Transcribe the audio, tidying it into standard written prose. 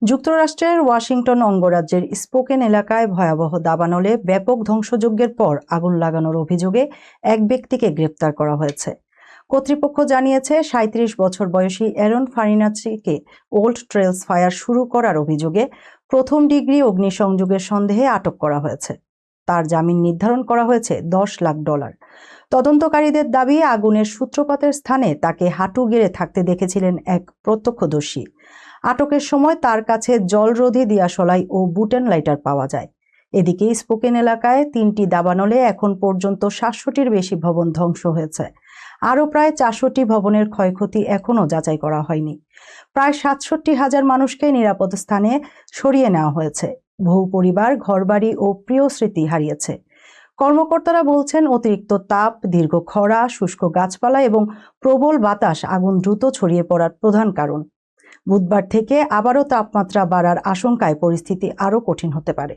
যুক্তরাষ্ট্রের ওয়াশিংটন অঙ্গরাজ্যের স্পোকেন এলাকায় ভয়াবহ দাবানলে ব্যাপক ধ্বংসযজ্ঞের পর আগুন লাগানোর অভিযোগে এক ব্যক্তিকে গ্রেপ্তার করা হয়েছে। কর্তৃপক্ষ জানিয়েছে ৩৭ বছর বয়সী অ্যারন ফারিনাচিকে ওল্ড ট্রেলস ফায়ার শুরু করার অভিযোগে প্রথম ডিগ্রি অগ্নিসংযোগের সন্দেহে আটক করা হয়েছে। তার জামিন নির্ধারণ করা হয়েছে $10 লাখ। তদন্তকারীদের দাবি, আগুনের সূত্রপাতের স্থানে তাকে হাঁটু গেড়ে থাকতে দেখেছিলেন এক প্রত্যক্ষদর্শী। আটকের সময় তার কাছে জলরোধী দিয়াশলাই ও বুটেন লাইটার পাওয়া যায়। এদিকে স্পোকেন এলাকায় ৩টি দাবানলে এখন পর্যন্ত ৭০০টির বেশি ভবন ধ্বংস হয়েছে। আরও প্রায় ৪০০টি ভবনের ক্ষয়ক্ষতি এখনও যাচাই করা হয়নি। প্রায় ৬৭,০০০ মানুষকে নিরাপদ স্থানে সরিয়ে নেওয়া হয়েছে। বহু পরিবার ঘরবাড়ি ও প্রিয় স্মৃতি হারিয়েছে। কর্মকর্তারা বলছেন, অতিরিক্ত তাপ, দীর্ঘ খরা, শুষ্ক গাছপালা এবং প্রবল বাতাস আগুন দ্রুত ছড়িয়ে পড়ার প্রধান কারণ। বুধবার থেকে আবারও তাপমাত্রা বাড়ার আশঙ্কায় পরিস্থিতি আরও কঠিন হতে পারে।